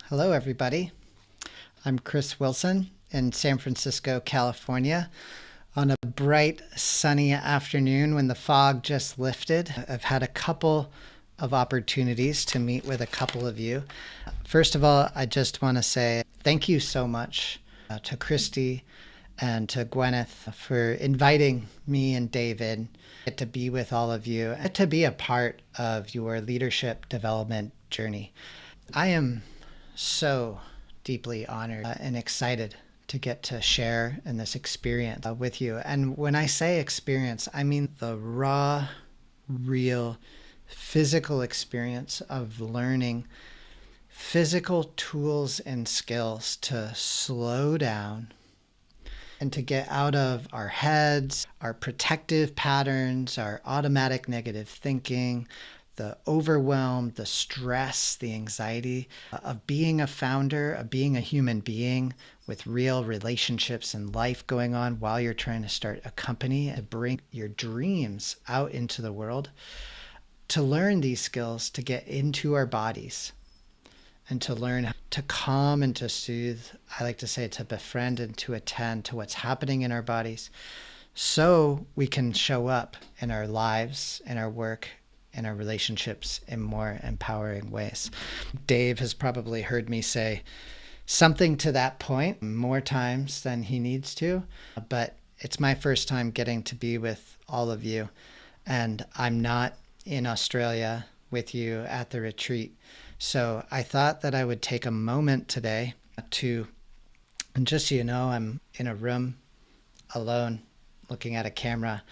Hello, everybody. I'm Chris Wilson in San Francisco, California. On a bright, sunny afternoon when the fog just lifted, I've had a couple of opportunities to meet with a couple of you. First of all, I just want to say thank you so much to Christy and to Gwyneth for inviting me and David to be with all of you and to be a part of your leadership development journey. I am so deeply honored and excited to get to share in this experience with you. And when I say experience, I mean the raw, real, physical experience of learning physical tools and skills to slow down and to get out of our heads, our protective patterns, our automatic negative thinking, the overwhelm, the stress, the anxiety of being a founder, of being a human being with real relationships and life going on while you're trying to start a company and bring your dreams out into the world. To learn these skills, to get into our bodies and to learn to calm and to soothe. I like to say to befriend and to attend to what's happening in our bodies so we can show up in our lives, in our work, in our relationships in more empowering ways. Dave has probably heard me say something to that point more times than he needs to, but it's my first time getting to be with all of you, and I'm not in Australia with you at the retreat. So I thought that I would take a moment today to, and just so you know, I'm in a room alone looking at a camera,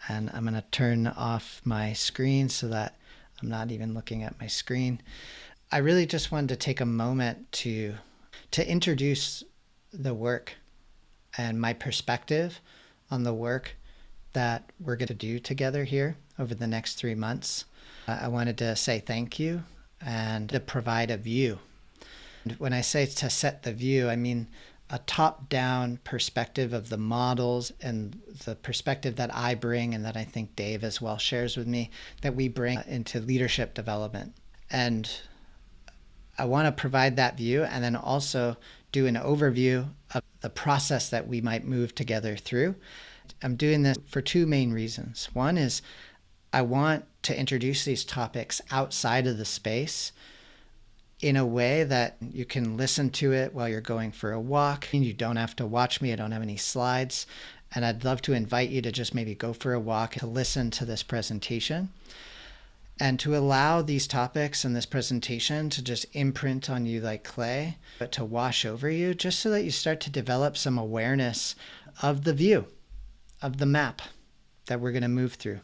and I'm going to turn off my screen so that I'm not even looking at my screen. I really just wanted to take a moment to introduce the work and my perspective on the work that we're going to do together here over the next 3 months. I wanted to say thank you and to provide a view. And when I say to set the view, I mean a top-down perspective of the models and the perspective that I bring and that I think Dave as well shares with me, that we bring into leadership development. And I want to provide that view and then also do an overview of the process that we might move together through. I'm doing this for two main reasons. One is I want to introduce these topics outside of the space in a way that you can listen to it while you're going for a walk. You don't have to watch me. I don't have any slides. And I'd love to invite you to just maybe go for a walk to listen to this presentation and to allow these topics and this presentation to just imprint on you like clay, but to wash over you just so that you start to develop some awareness of the view, of the map that we're going to move through.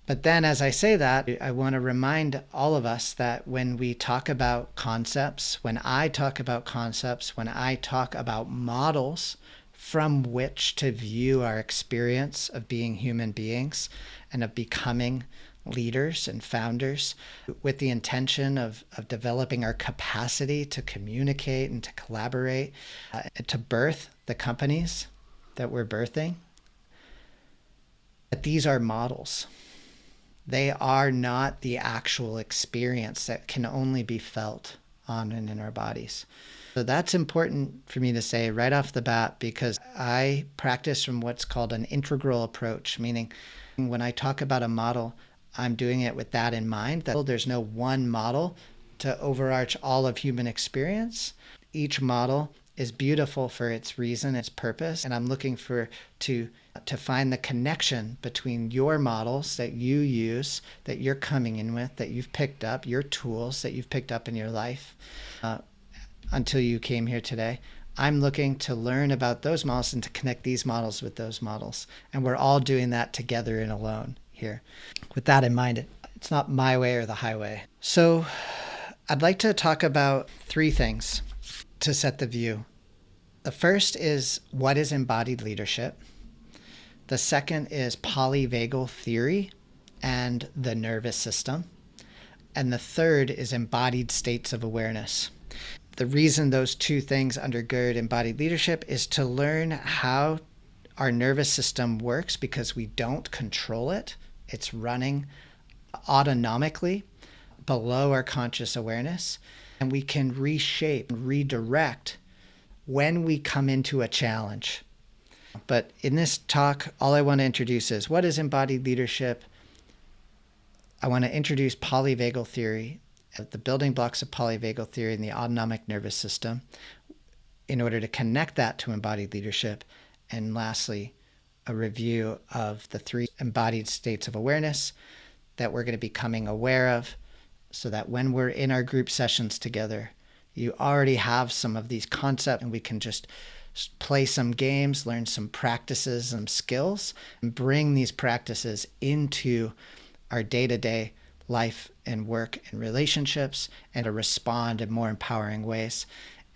But then as I say that, I want to remind all of us that when we talk about concepts, when I talk about concepts, when I talk about models from which to view our experience of being human beings and of becoming leaders and founders with the intention of developing our capacity to communicate and to collaborate, to birth the companies that we're birthing, that these are models. They are not the actual experience that can only be felt on and in our bodies. So that's important for me to say right off the bat because I practice from what's called an integral approach, meaning when I talk about a model, I'm doing it with that in mind, that there's no one model to overarch all of human experience. Each model is beautiful for its reason, its purpose, and I'm looking to find the connection between your models that you use, that you're coming in with, that you've picked up, your tools that you've picked up in your life until you came here today. I'm looking to learn about those models and to connect these models with those models. And we're all doing that together and alone here. With that in mind, it's not my way or the highway. So I'd like to talk about 3 things to set the view. The first is, what is embodied leadership? The second is polyvagal theory and the nervous system. And the third is embodied states of awareness. The reason those 2 things undergird embodied leadership is to learn how our nervous system works because we don't control it. It's running autonomically below our conscious awareness. and we can reshape, redirect when we come into a challenge. But in this talk, all I want to introduce is, what is embodied leadership? I want to introduce polyvagal theory, the building blocks of polyvagal theory in the autonomic nervous system, in order to connect that to embodied leadership. And lastly, a review of the 3 embodied states of awareness that we're going to be becoming aware of, so that when we're in our group sessions together, you already have some of these concepts and we can just play some games, learn some practices, some skills, and bring these practices into our day-to-day life and work and relationships, and to respond in more empowering ways.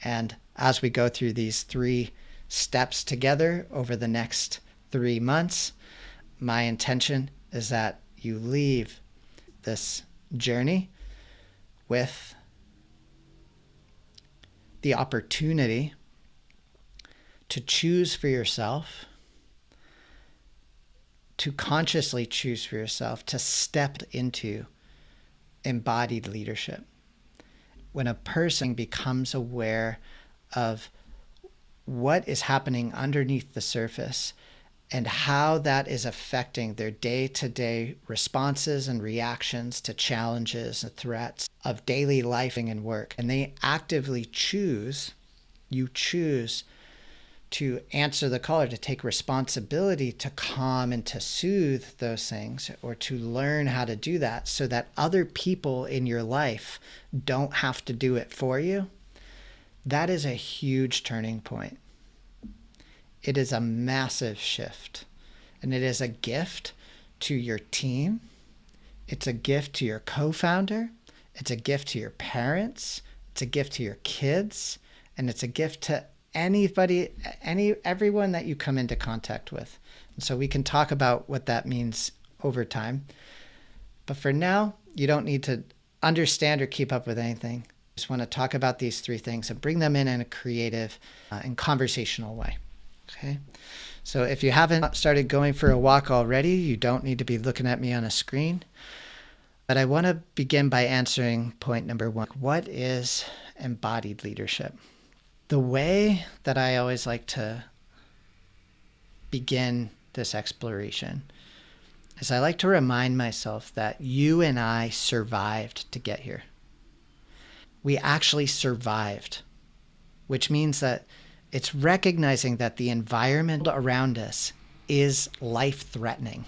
And as we go through these 3 steps together over the next 3 months, my intention is that you leave this journey with the opportunity to choose for yourself, to consciously choose for yourself, to step into embodied leadership. When a person becomes aware of what is happening underneath the surface and how that is affecting their day-to-day responses and reactions to challenges and threats of daily life and work, and they actively choose, you choose to answer the call, or to take responsibility to calm and to soothe those things, or to learn how to do that so that other people in your life don't have to do it for you, that is a huge turning point. It is a massive shift, and it is a gift to your team. It's a gift to your co-founder. It's a gift to your parents. It's a gift to your kids, and it's a gift to everyone that you come into contact with. And so we can talk about what that means over time. But for now, you don't need to understand or keep up with anything. Just want to talk about these 3 things and bring them in a creative and conversational way. Okay. So if you haven't started going for a walk already, you don't need to be looking at me on a screen. But I want to begin by answering point number 1. What is embodied leadership? The way that I always like to begin this exploration is I like to remind myself that you and I survived to get here. We actually survived, which means that it's recognizing that the environment around us is life-threatening.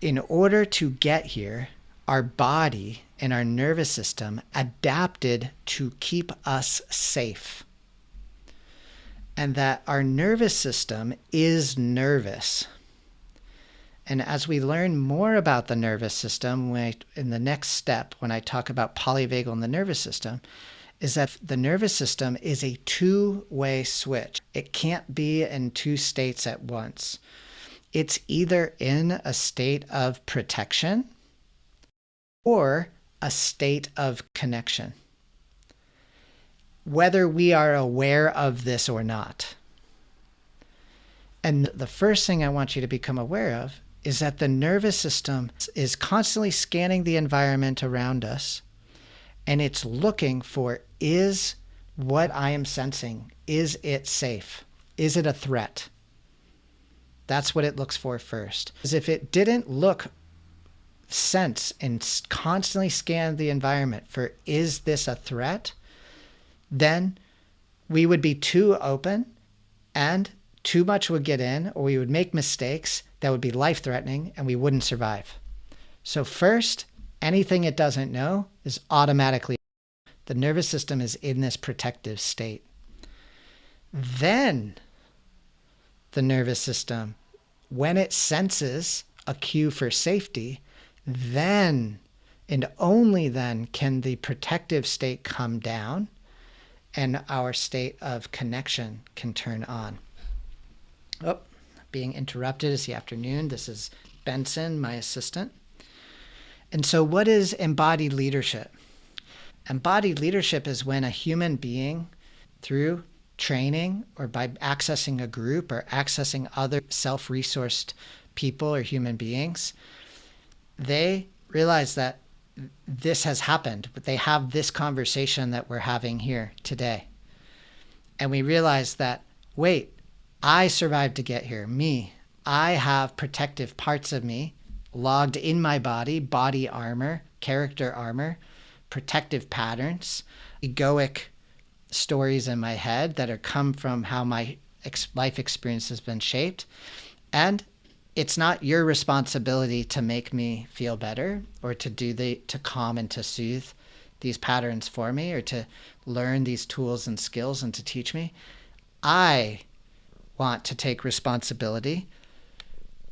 In order to get here, our body and our nervous system adapted to keep us safe. And that our nervous system is nervous. And as we learn more about the nervous system, in the next step, when I talk about polyvagal and the nervous system, is that the nervous system is a 2-way switch. It can't be in 2 states at once. It's either in a state of protection or a state of connection, whether we are aware of this or not. And the first thing I want you to become aware of is that the nervous system is constantly scanning the environment around us, and it's looking for, is what I am sensing, is it safe? Is it a threat? That's what it looks for first. Because if it didn't sense and constantly scan the environment for, is this a threat? Then we would be too open and too much would get in, or we would make mistakes that would be life-threatening and we wouldn't survive. So first, anything it doesn't know is automatically, the nervous system is in this protective state. Then the nervous system, when it senses a cue for safety, then and only then can the protective state come down and our state of connection can turn on. Oh, being interrupted. It's the afternoon. This is Benson, my assistant. And so what is embodied leadership? Embodied leadership is when a human being, through training or by accessing a group or accessing other self-resourced people or human beings, they realize that this has happened. They have this conversation that we're having here today. And we realize that, wait, I survived to get here. Me. I have protective parts of me logged in my body armor, character armor, protective patterns, egoic stories in my head that are come from how my life experience has been shaped. And it's not your responsibility to make me feel better or to calm and to soothe these patterns for me or to learn these tools and skills and to teach me. I want to take responsibility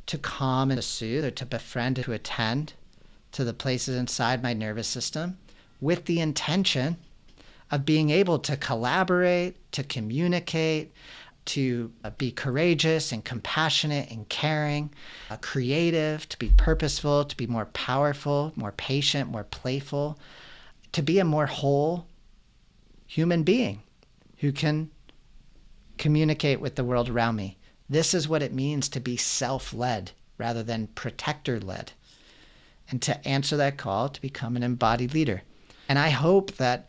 to calm and to soothe or to befriend, to attend to the places inside my nervous system with the intention of being able to collaborate, to communicate, to be courageous and compassionate and caring, creative, to be purposeful, to be more powerful, more patient, more playful, to be a more whole human being who can communicate with the world around me. This is what it means to be self-led rather than protector-led, and to answer that call to become an embodied leader. And I hope that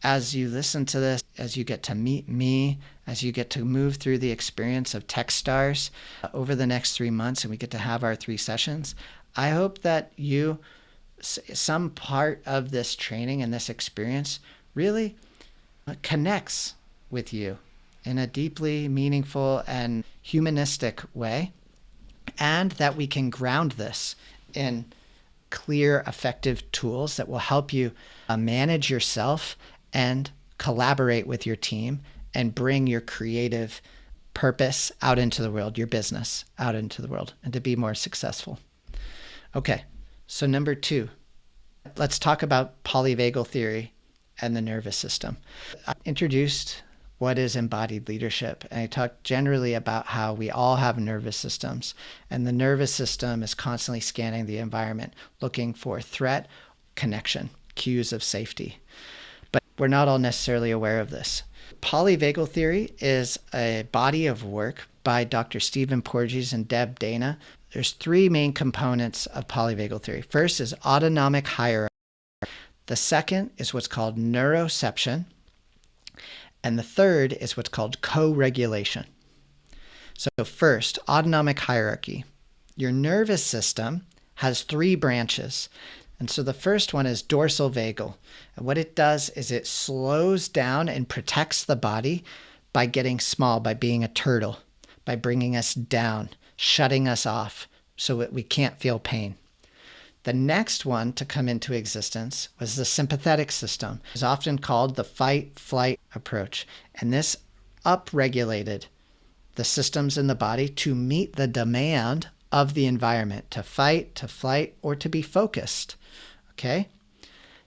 as you listen to this, as you get to meet me, as you get to move through the experience of Techstars over the next 3 months, and we get to have our 3 sessions, I hope that some part of this training and this experience really connects with you in a deeply meaningful and humanistic way, and that we can ground this in clear, effective tools that will help you manage yourself and collaborate with your team and bring your creative purpose out into the world, your business out into the world, and to be more successful. Okay, so number 2, let's talk about polyvagal theory and the nervous system. I introduced what is embodied leadership, and I talked generally about how we all have nervous systems, and the nervous system is constantly scanning the environment, looking for threat, connection, cues of safety. But we're not all necessarily aware of this. Polyvagal theory is a body of work by Dr. Stephen Porges and Deb Dana. There's 3 main components of polyvagal theory. First is autonomic hierarchy. The second is what's called neuroception. And the third is what's called co-regulation. So first, autonomic hierarchy. Your nervous system has 3 branches. And so the first one is dorsal vagal. And what it does is it slows down and protects the body by getting small, by being a turtle, by bringing us down, shutting us off so that we can't feel pain. The next one to come into existence was the sympathetic system. It's often called the fight-flight approach. And this upregulated the systems in the body to meet the demand of the environment, to fight, to flight, or to be focused. Okay?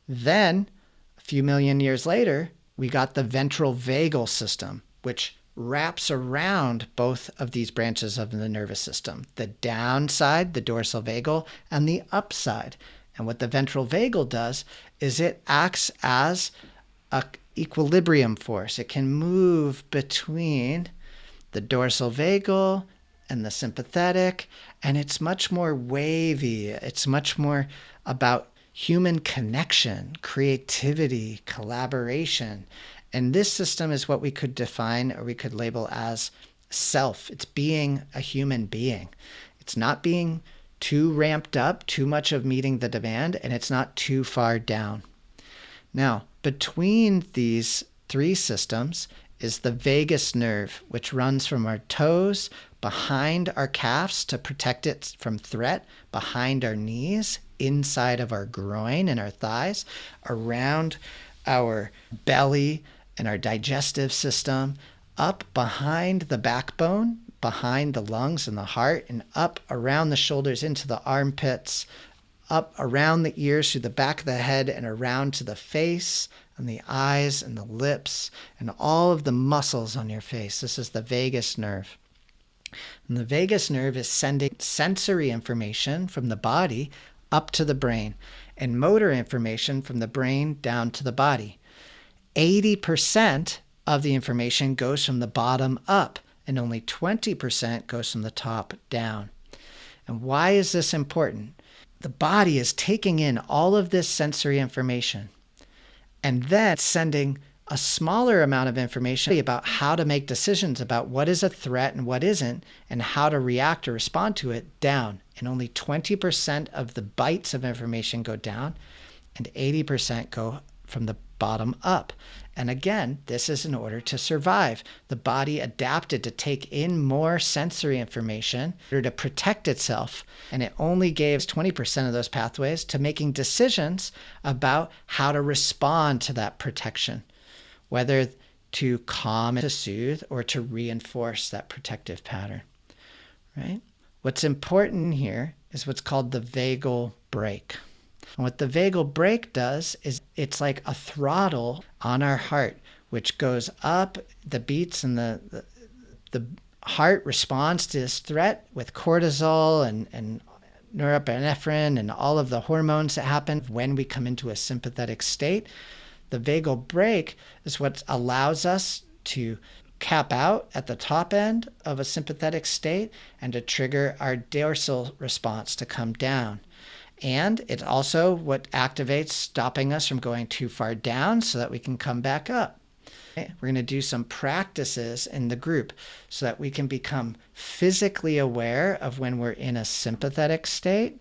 Then, a few million years later, we got the ventral vagal system, which wraps around both of these branches of the nervous system, the downside, the dorsal vagal, and the upside. And what the ventral vagal does is it acts as an equilibrium force. It can move between the dorsal vagal and the sympathetic, and it's much more wavy. It's much more about human connection, creativity, collaboration. And this system is what we could define or we could label as self. It's being a human being. It's not being too ramped up, too much of meeting the demand, and it's not too far down. Now, between these 3 systems is the vagus nerve, which runs from our toes behind our calves to protect it from threat, behind our knees, inside of our groin and our thighs, around our belly and our digestive system, up behind the backbone, behind the lungs and the heart, and up around the shoulders into the armpits, up around the ears through the back of the head and around to the face and the eyes and the lips and all of the muscles on your face. This is the vagus nerve. And the vagus nerve is sending sensory information from the body up to the brain and motor information from the brain down to the body. 80% of the information goes from the bottom up, and only 20% goes from the top down. And why is this important? the body is taking in all of this sensory information and then sending a smaller amount of information about how to make decisions about what is a threat and what isn't, and how to react or respond to it down. And only 20% of the bytes of information go down, and 80% go from the bottom up. And again, this is in order to survive. The body adapted to take in more sensory information in order to protect itself. And it only gave 20% of those pathways to making decisions about how to respond to that protection, whether to calm, to soothe, or to reinforce that protective pattern, right? What's important here is what's called the vagal brake. And what the vagal brake does is it's like a throttle on our heart, which goes up the beats, and the heart responds to this threat with cortisol and norepinephrine and all of the hormones that happen when we come into a sympathetic state. The vagal brake is what allows us to cap out at the top end of a sympathetic state and to trigger our dorsal response to come down. And it's also what activates stopping us from going too far down so that we can come back up. Okay? We're going to do some practices in the group so that we can become physically aware of when we're in a sympathetic state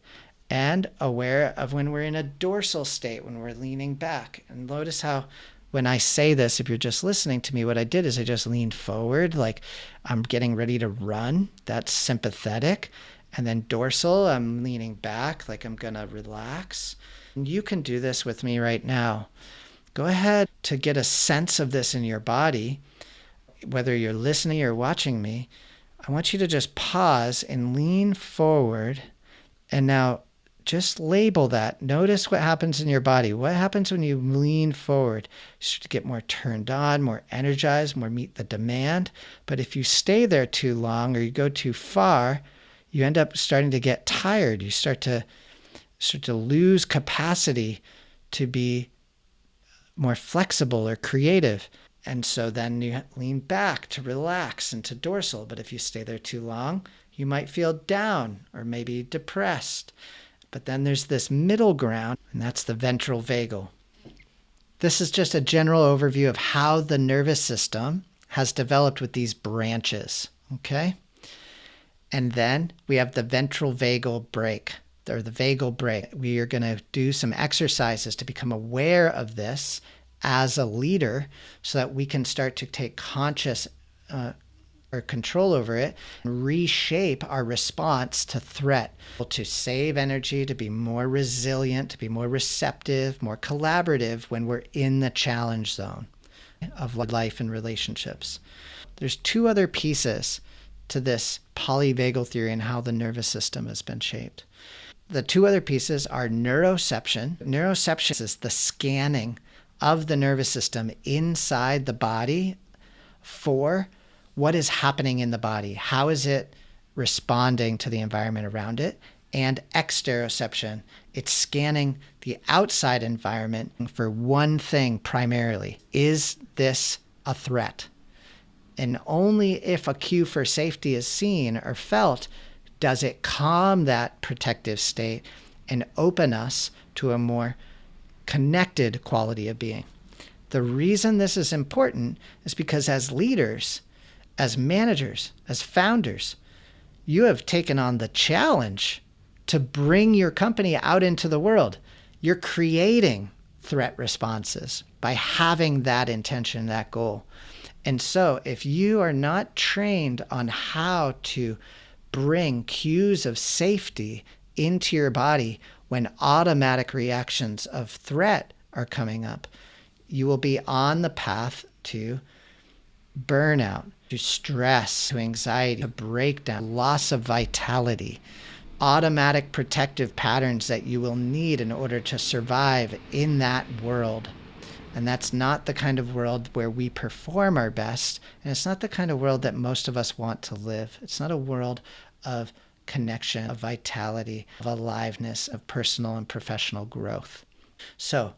and aware of when we're in a dorsal state, when we're leaning back. And notice how when I say this, if you're just listening to me, what I did is I just leaned forward like I'm getting ready to run. That's sympathetic. And then dorsal, I'm leaning back like I'm going to relax. And you can do this with me right now. Go ahead to get a sense of this in your body, whether you're listening or watching me. I want you to just pause and lean forward. And now just label that. Notice what happens in your body. What happens when you lean forward? You start to get more turned on, more energized, more meet the demand. But if you stay there too long or you go too far, you end up starting to get tired. You start to lose capacity to be more flexible or creative. And so then you lean back to relax into dorsal. But if you stay there too long, you might feel down or maybe depressed. But then there's this middle ground, and that's the ventral vagal. This is just a general overview of how the nervous system has developed with these branches, okay? And then we have the ventral vagal brake, or the vagal brake. We are going to do some exercises to become aware of this as a leader so that we can start to take conscious or control over it and reshape our response to threat, to save energy, to be more resilient, to be more receptive, more collaborative when we're in the challenge zone of life and relationships. There's two other pieces to this polyvagal theory and how the nervous system has been shaped. The two other pieces are neuroception. Neuroception is the scanning of the nervous system inside the body for what is happening in the body. How is it responding to the environment around it? And exteroception, it's scanning the outside environment for one thing primarily. Is this a threat? And only if a cue for safety is seen or felt does it calm that protective state and open us to a more connected quality of being. The reason this is important is because as leaders, as managers, as founders, you have taken on the challenge to bring your company out into the world. You're creating threat responses by having that intention, that goal. And so if you are not trained on how to bring cues of safety into your body when automatic reactions of threat are coming up, you will be on the path to burnout, to stress, to anxiety, to breakdown, loss of vitality, automatic protective patterns that you will need in order to survive in that world. And that's not the kind of world where we perform our best. And it's not the kind of world that most of us want to live. It's not a world of connection, of vitality, of aliveness, of personal and professional growth. So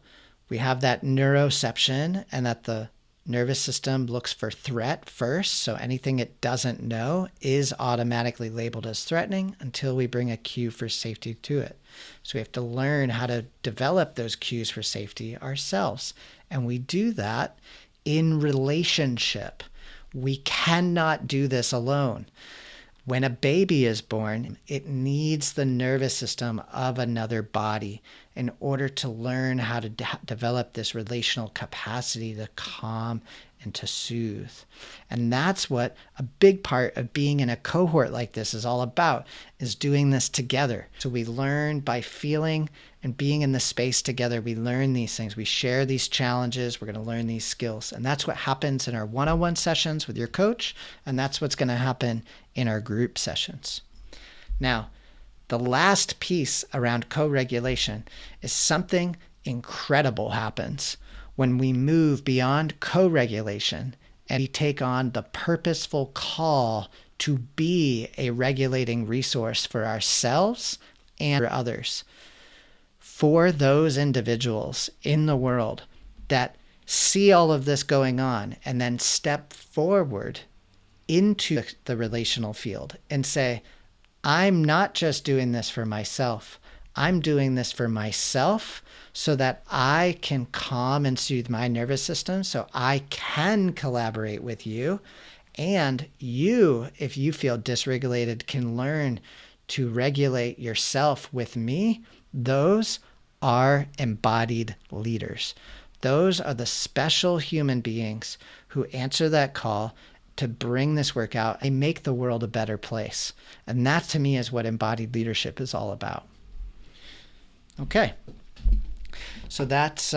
we have that neuroception, and at the nervous system looks for threat first. So anything it doesn't know is automatically labeled as threatening until we bring a cue for safety to it. So we have to learn how to develop those cues for safety ourselves. And we do that in relationship. We cannot do this alone. When a baby is born, it needs the nervous system of another body in order to learn how to develop this relational capacity to calm and to soothe. And that's what a big part of being in a cohort like this is all about, is doing this together. So we learn by feeling and being in the space together. We learn these things. We share these challenges. We're going to learn these skills. And that's what happens in our one-on-one sessions with your coach. And that's what's going to happen in our group sessions. Now, the last piece around co-regulation is something incredible happens when we move beyond co-regulation and we take on the purposeful call to be a regulating resource for ourselves and for others. For those individuals in the world that see all of this going on and then step forward into the relational field and say, I'm not just doing this for myself. I'm doing this for myself so that I can calm and soothe my nervous system, so I can collaborate with you. And you, if you feel dysregulated, can learn to regulate yourself with me. Those are embodied leaders. Those are the special human beings who answer that call to bring this work out and make the world a better place. And that, to me, is what embodied leadership is all about. Okay. So that's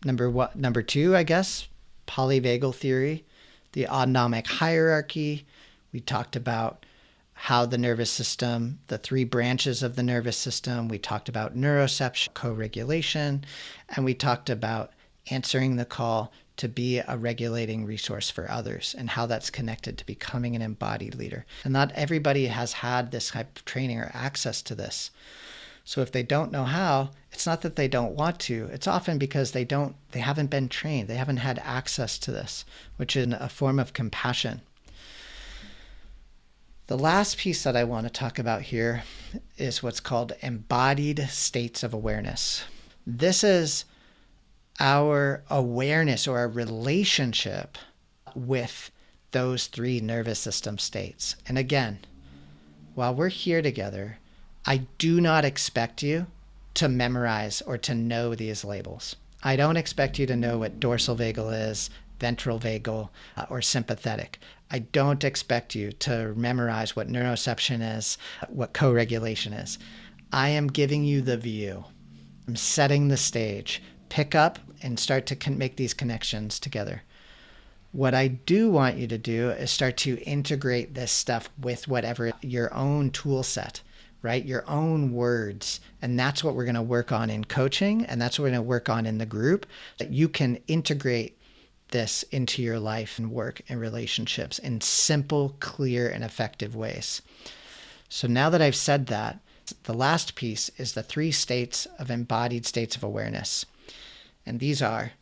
number 2, I guess, Polyvagal theory, the autonomic hierarchy. We talked about how the nervous system, the 3 branches of the nervous system. We talked about neuroception, co-regulation, and we talked about answering the call to be a regulating resource for others and how that's connected to becoming an embodied leader. And not everybody has had this type of training or access to this. So if they don't know how, it's not that they don't want to. It's often because they haven't been trained. They haven't had access to this, which is a form of compassion. The last piece that I want to talk about here is what's called embodied states of awareness. This is our awareness or our relationship with those 3 nervous system states. And again, while we're here together, I do not expect you to memorize or to know these labels. I don't expect you to know what dorsal vagal is, ventral vagal, or sympathetic. I don't expect you to memorize what neuroception is, what co-regulation is. I am giving you the view. I'm setting the stage. Pick up and start to make these connections together. What I do want you to do is start to integrate this stuff with whatever your own tool set, right? Your own words. And that's what we're going to work on in coaching. And that's what we're going to work on in the group, that you can integrate this into your life and work and relationships in simple, clear, and effective ways. So now that I've said that, the last piece is the 3 states of embodied states of awareness. And these are,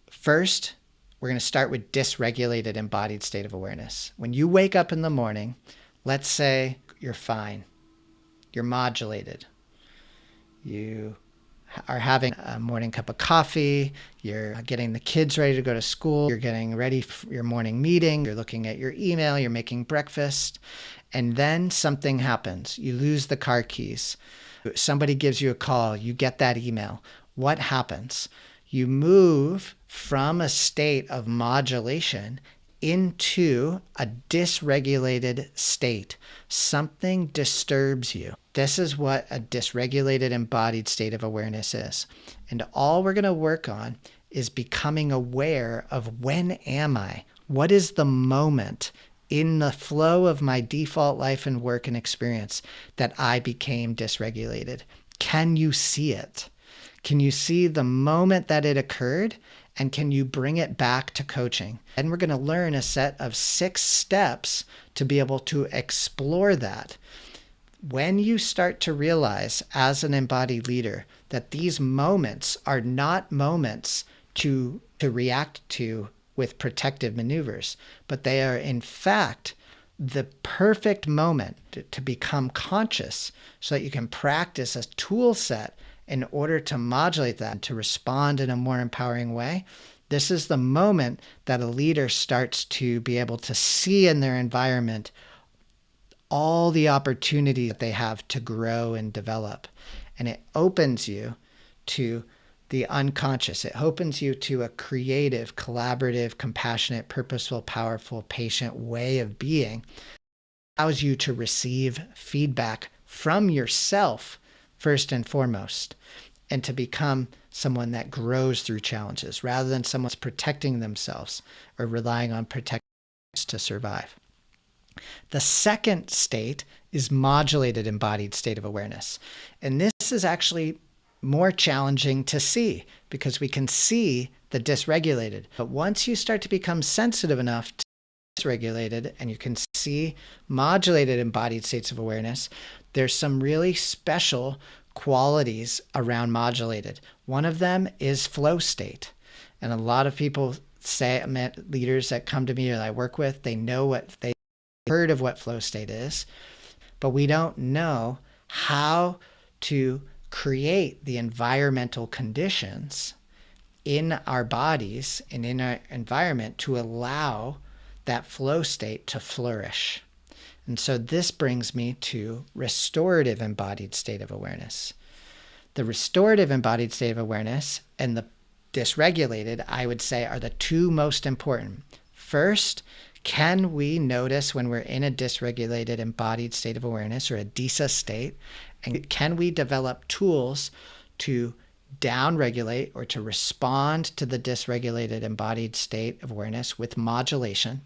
first, we're going to start with dysregulated embodied state of awareness. When you wake up in the morning, let's say you're fine. You're modulated. You are having a morning cup of coffee. You're getting the kids ready to go to school. You're getting ready for your morning meeting. You're looking at your email. You're making breakfast. And then something happens. You lose the car keys. Somebody gives you a call. You get that email. What happens? You move from a state of modulation into a dysregulated state. Something disturbs you. This is what a dysregulated embodied state of awareness is. And all we're going to work on is becoming aware of, when am I? What is the moment in the flow of my default life and work and experience that I became dysregulated? Can you see it? Can you see the moment that it occurred? And can you bring it back to coaching? And we're going to learn a set of 6 steps to be able to explore that. When you start to realize as an embodied leader that these moments are not moments to react to with protective maneuvers, but they are in fact the perfect moment to become conscious so that you can practice a tool set in order to modulate that, to respond in a more empowering way. This is the moment that a leader starts to be able to see in their environment all the opportunities that they have to grow and develop. And it opens you to the unconscious. It opens you to a creative, collaborative, compassionate, purposeful, powerful, patient way of being. It allows you to receive feedback from yourself first and foremost, and to become someone that grows through challenges rather than someone protecting themselves or relying on protection to survive. The second state is modulated embodied state of awareness. And this is actually more challenging to see because we can see the dysregulated. But once you start to become sensitive enough to dysregulated and you can see modulated embodied states of awareness, there's some really special qualities around modulated. One of them is flow state. And a lot of people say, leaders that come to me or that I work with, they know what they heard of what flow state is, but we don't know how to create the environmental conditions in our bodies and in our environment to allow that flow state to flourish. And so this brings me to restorative embodied state of awareness. The restorative embodied state of awareness and the dysregulated, I would say, are the two most important. First, can we notice when we're in a dysregulated embodied state of awareness or a DISA state? And can we develop tools to downregulate or to respond to the dysregulated embodied state of awareness with modulation?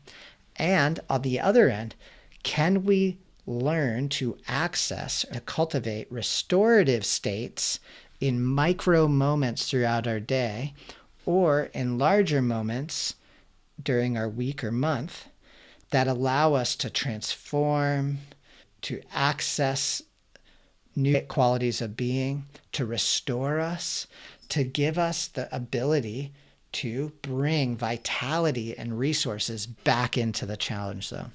And on the other end, can we learn to access or cultivate restorative states in micro moments throughout our day or in larger moments during our week or month that allow us to transform, to access new qualities of being, to restore us, to give us the ability to bring vitality and resources back into the challenge zone.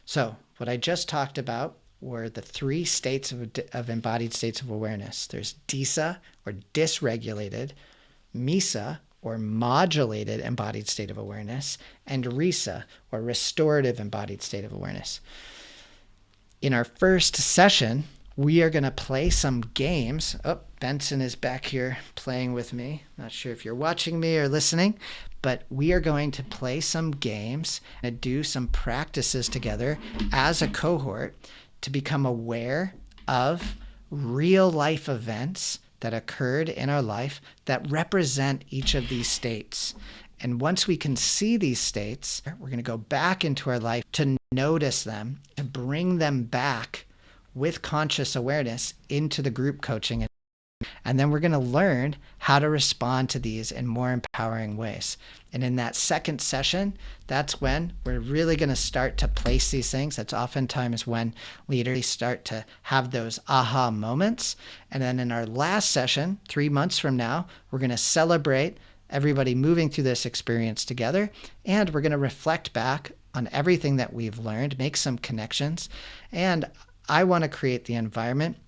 So what I just talked about were the three states of embodied states of awareness. There's DISA, or dysregulated, MISA, or modulated embodied state of awareness, and RISA, or restorative embodied state of awareness. In our first session, we are going to play some games. Oh, Benson is back here playing with me. Not sure if you're watching me or listening, but we are going to play some games and do some practices together as a cohort to become aware of real life events that occurred in our life that represent each of these states. And once we can see these states, we're going to go back into our life to notice them, to bring them back with conscious awareness into the group coaching. And then we're going to learn how to respond to these in more empowering ways. And in that second session, that's when we're really going to start to place these things. That's oftentimes when leaders start to have those aha moments. And then in our last session, 3 months from now, we're going to celebrate everybody moving through this experience together. And we're going to reflect back on everything that we've learned, make some connections. And I want to create the environment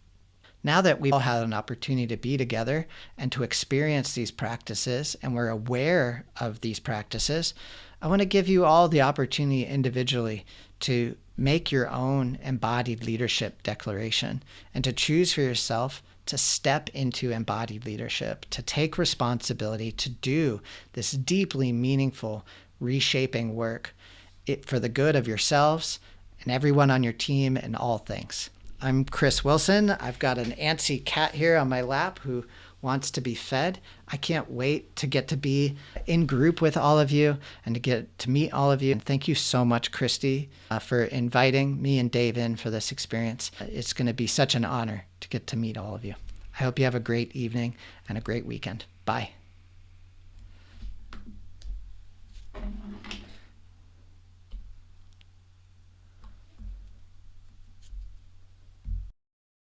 now that we've all had an opportunity to be together and to experience these practices, and we're aware of these practices, I want to give you all the opportunity individually to make your own embodied leadership declaration and to choose for yourself to step into embodied leadership, to take responsibility, to do this deeply meaningful reshaping work for the good of yourselves and everyone on your team and all things. I'm Chris Wilson. I've got an antsy cat here on my lap who wants to be fed. I can't wait to get to be in group with all of you and to get to meet all of you. And thank you so much, Christy, for inviting me and Dave in for this experience. It's going to be such an honor to get to meet all of you. I hope you have a great evening and a great weekend. Bye.